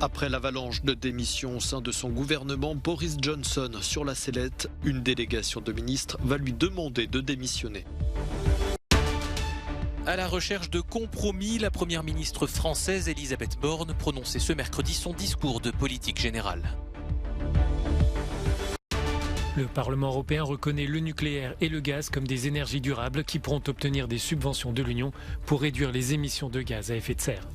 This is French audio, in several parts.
Après l'avalanche de démissions au sein de son gouvernement, Boris Johnson sur la sellette, une délégation de ministres va lui demander de démissionner. À la recherche de compromis, la première ministre française Elisabeth Borne prononçait ce mercredi son discours de politique générale. Le Parlement européen reconnaît le nucléaire et le gaz comme des énergies durables qui pourront obtenir des subventions de l'Union pour réduire les émissions de gaz à effet de serre.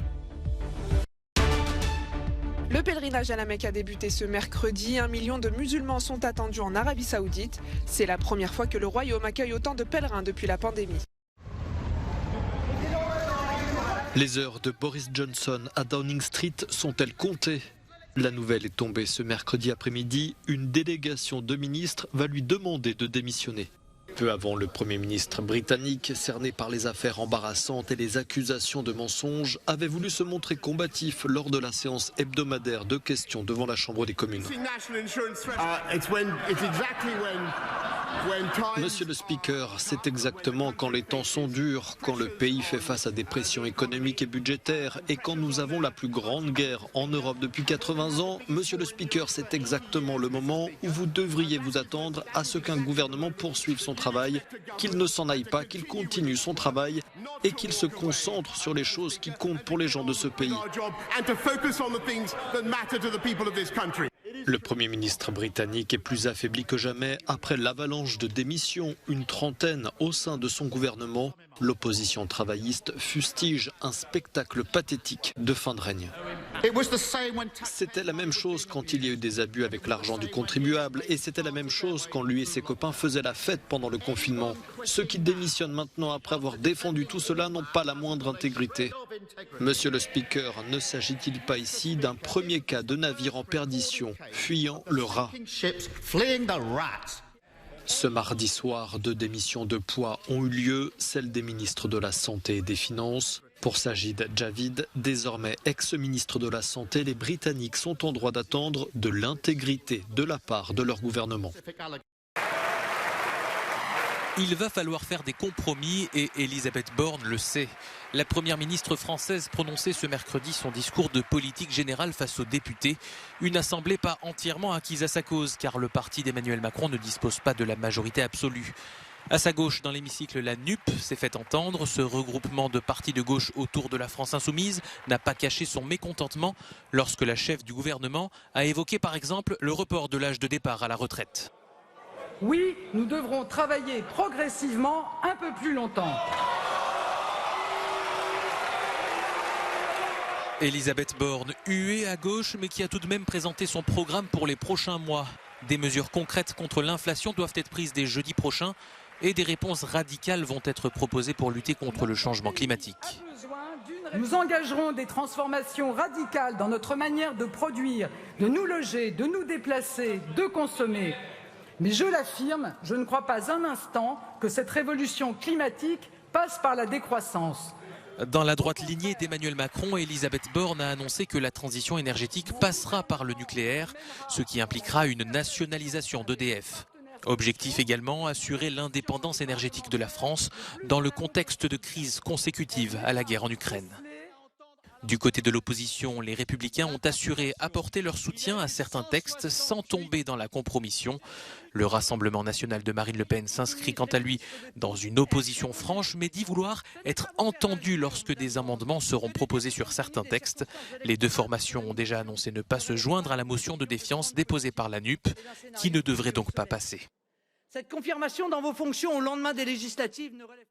Le pèlerinage à la Mecque a débuté ce mercredi. 1 million de musulmans sont attendus en Arabie Saoudite. C'est la première fois que le royaume accueille autant de pèlerins depuis la pandémie. Les heures de Boris Johnson à Downing Street sont-elles comptées ? La nouvelle est tombée ce mercredi après-midi. Une délégation de ministres va lui demander de démissionner. Peu avant, le Premier ministre britannique, cerné par les affaires embarrassantes et les accusations de mensonges, avait voulu se montrer combatif lors de la séance hebdomadaire de questions devant la Chambre des communes. Monsieur le Speaker, c'est exactement quand les temps sont durs, quand le pays fait face à des pressions économiques et budgétaires et quand nous avons la plus grande guerre en Europe depuis 80 ans. Monsieur le Speaker, c'est exactement le moment où vous devriez vous attendre à ce qu'un gouvernement poursuive son travail, qu'il ne s'en aille pas, qu'il continue son travail et qu'il se concentre sur les choses qui comptent pour les gens de ce pays. Le Premier ministre britannique est plus affaibli que jamais après l'avalanche de démissions, une trentaine au sein de son gouvernement. L'opposition travailliste fustige un spectacle pathétique de fin de règne. C'était la même chose quand il y a eu des abus avec l'argent du contribuable et c'était la même chose quand lui et ses copains faisaient la fête pendant le confinement. Ceux qui démissionnent maintenant après avoir défendu tout cela n'ont pas la moindre intégrité. Monsieur le Speaker, ne s'agit-il pas ici d'un premier cas de navire en perdition, fuyant le rat ? Ce mardi soir, 2 démissions de poids ont eu lieu, celle des ministres de la Santé et des Finances. Pour Sajid Javid, désormais ex-ministre de la Santé, les Britanniques sont en droit d'attendre de l'intégrité de la part de leur gouvernement. Il va falloir faire des compromis et Elisabeth Borne le sait. La première ministre française prononçait ce mercredi son discours de politique générale face aux députés. Une assemblée pas entièrement acquise à sa cause car le parti d'Emmanuel Macron ne dispose pas de la majorité absolue. À sa gauche, dans l'hémicycle, la NUP s'est fait entendre. Ce regroupement de partis de gauche autour de la France insoumise n'a pas caché son mécontentement lorsque la chef du gouvernement a évoqué par exemple le report de l'âge de départ à la retraite. Oui, nous devrons travailler progressivement un peu plus longtemps. Elisabeth Borne, huée à gauche, mais qui a tout de même présenté son programme pour les prochains mois. Des mesures concrètes contre l'inflation doivent être prises dès jeudi prochain et des réponses radicales vont être proposées pour lutter contre le changement climatique. Nous engagerons des transformations radicales dans notre manière de produire, de nous loger, de nous déplacer, de consommer. Mais je l'affirme, je ne crois pas un instant que cette révolution climatique passe par la décroissance. Dans la droite lignée d'Emmanuel Macron, Elisabeth Borne a annoncé que la transition énergétique passera par le nucléaire, ce qui impliquera une nationalisation d'EDF. Objectif également, assurer l'indépendance énergétique de la France dans le contexte de crise consécutive à la guerre en Ukraine. Du côté de l'opposition, les Républicains ont assuré apporter leur soutien à certains textes sans tomber dans la compromission. Le Rassemblement national de Marine Le Pen s'inscrit quant à lui dans une opposition franche, mais dit vouloir être entendu lorsque des amendements seront proposés sur certains textes. Les deux formations ont déjà annoncé ne pas se joindre à la motion de défiance déposée par la NUP, qui ne devrait donc pas passer. Cette confirmation dans vos fonctions au lendemain des législatives ne relève...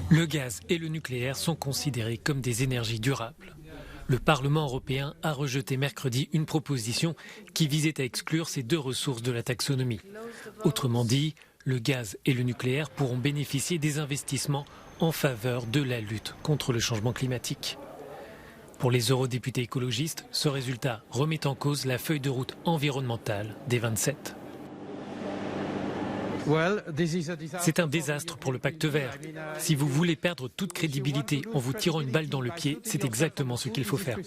Le gaz et le nucléaire sont considérés comme des énergies durables. Le Parlement européen a rejeté mercredi une proposition qui visait à exclure ces deux ressources de la taxonomie. Autrement dit, le gaz et le nucléaire pourront bénéficier des investissements en faveur de la lutte contre le changement climatique. Pour les eurodéputés écologistes, ce résultat remet en cause la feuille de route environnementale des 27. C'est un désastre pour le pacte vert. Si vous voulez perdre toute crédibilité en vous tirant une balle dans le pied, c'est exactement ce qu'il faut faire.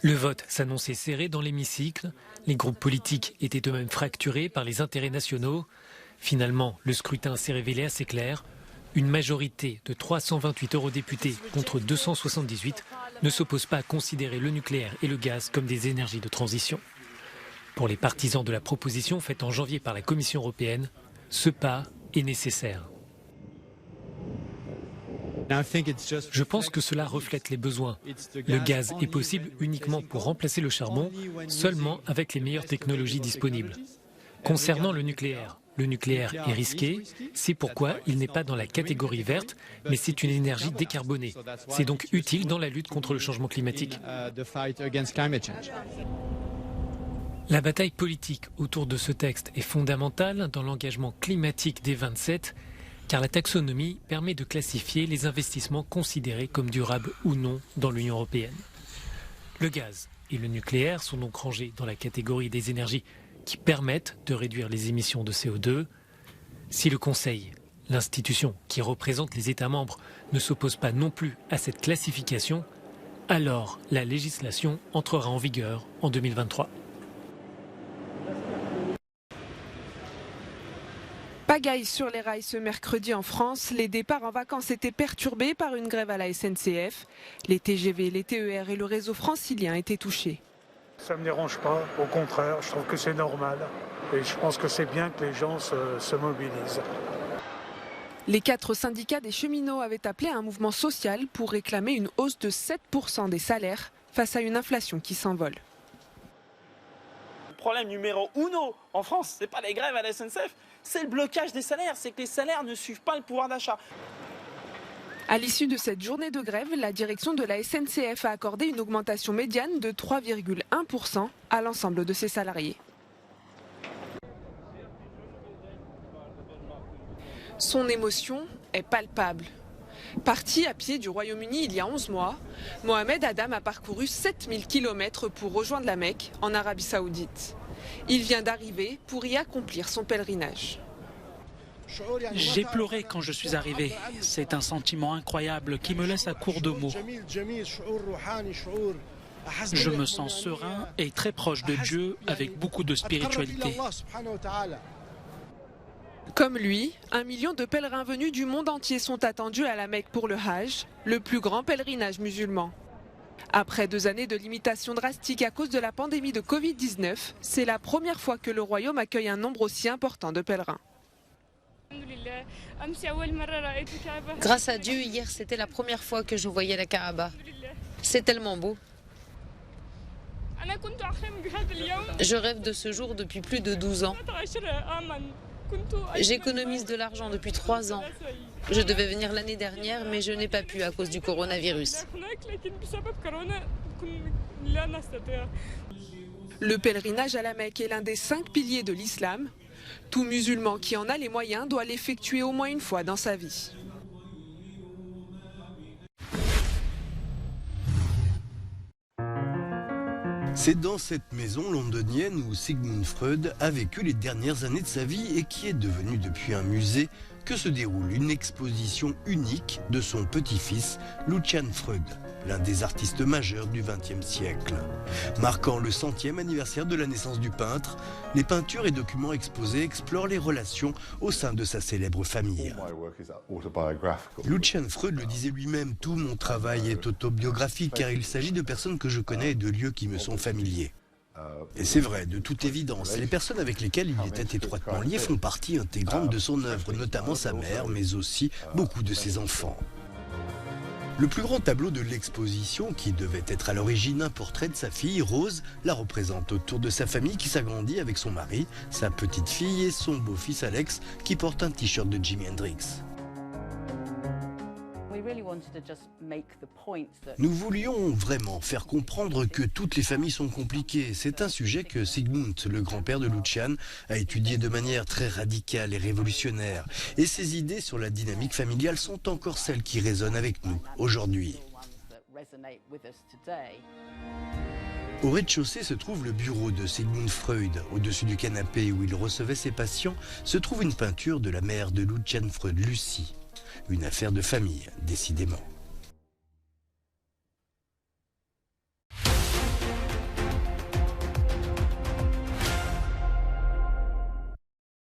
Le vote s'annonçait serré dans l'hémicycle. Les groupes politiques étaient eux-mêmes fracturés par les intérêts nationaux. Finalement, le scrutin s'est révélé assez clair. Une majorité de 328 eurodéputés contre 278 ne s'oppose pas à considérer le nucléaire et le gaz comme des énergies de transition. Pour les partisans de la proposition faite en janvier par la Commission européenne, ce pas est nécessaire. Je pense que cela reflète les besoins. Le gaz est possible uniquement pour remplacer le charbon, seulement avec les meilleures technologies disponibles. Concernant le nucléaire est risqué, c'est pourquoi il n'est pas dans la catégorie verte, mais c'est une énergie décarbonée. C'est donc utile dans la lutte contre le changement climatique. La bataille politique autour de ce texte est fondamentale dans l'engagement climatique des 27, car la taxonomie permet de classifier les investissements considérés comme durables ou non dans l'Union européenne. Le gaz et le nucléaire sont donc rangés dans la catégorie des énergies qui permettent de réduire les émissions de CO2. Si le Conseil, l'institution qui représente les États membres, ne s'oppose pas non plus à cette classification, alors la législation entrera en vigueur en 2023. Pagaille sur les rails ce mercredi en France. Les départs en vacances étaient perturbés par une grève à la SNCF. Les TGV, les TER et le réseau francilien étaient touchés. Ça ne me dérange pas, au contraire, je trouve que c'est normal. Et je pense que c'est bien que les gens se mobilisent. Les 4 syndicats des cheminots avaient appelé à un mouvement social pour réclamer une hausse de 7% des salaires face à une inflation qui s'envole. Le problème numéro uno en France, c'est pas les grèves à la SNCF, c'est le blocage des salaires, c'est que les salaires ne suivent pas le pouvoir d'achat. À l'issue de cette journée de grève, la direction de la SNCF a accordé une augmentation médiane de 3,1% à l'ensemble de ses salariés. Son émotion est palpable. Parti à pied du Royaume-Uni il y a 11 mois, Mohamed Adam a parcouru 7000 km pour rejoindre la Mecque en Arabie Saoudite. Il vient d'arriver pour y accomplir son pèlerinage. J'ai pleuré quand je suis arrivé. C'est un sentiment incroyable qui me laisse à court de mots. Je me sens serein et très proche de Dieu avec beaucoup de spiritualité. Comme lui, 1 million de pèlerins venus du monde entier sont attendus à la Mecque pour le Hajj, le plus grand pèlerinage musulman. Après 2 années de limitations drastiques à cause de la pandémie de Covid-19, c'est la première fois que le royaume accueille un nombre aussi important de pèlerins. Grâce à Dieu, hier c'était la première fois que je voyais la Kaaba. C'est tellement beau. Je rêve de ce jour depuis plus de 12 ans. J'économise de l'argent depuis 3 ans. Je devais venir l'année dernière, mais je n'ai pas pu à cause du coronavirus. Le pèlerinage à la Mecque est l'un des 5 piliers de l'islam. Tout musulman qui en a les moyens doit l'effectuer au moins une fois dans sa vie. C'est dans cette maison londonienne où Sigmund Freud a vécu les dernières années de sa vie et qui est devenue depuis un musée que se déroule une exposition unique de son petit-fils Lucian Freud, l'un des artistes majeurs du XXe siècle. Marquant le 100e anniversaire de la naissance du peintre, les peintures et documents exposés explorent les relations au sein de sa célèbre famille. Lucian Freud le disait lui-même, tout mon travail est autobiographique car il s'agit de personnes que je connais et de lieux qui me sont familiers. Et c'est vrai, de toute évidence, les personnes avec lesquelles il était étroitement lié font partie intégrante de son œuvre, notamment sa mère, mais aussi beaucoup de ses enfants. Le plus grand tableau de l'exposition, qui devait être à l'origine un portrait de sa fille, Rose, la représente autour de sa famille qui s'agrandit avec son mari, sa petite fille et son beau-fils Alex, qui porte un t-shirt de Jimi Hendrix. Nous voulions vraiment faire comprendre que toutes les familles sont compliquées. C'est un sujet que Sigmund, le grand-père de Lucian, a étudié de manière très radicale et révolutionnaire. Et ses idées sur la dynamique familiale sont encore celles qui résonnent avec nous aujourd'hui. Au rez-de-chaussée se trouve le bureau de Sigmund Freud. Au-dessus du canapé où il recevait ses patients se trouve une peinture de la mère de Lucian Freud, Lucie. Une affaire de famille, décidément.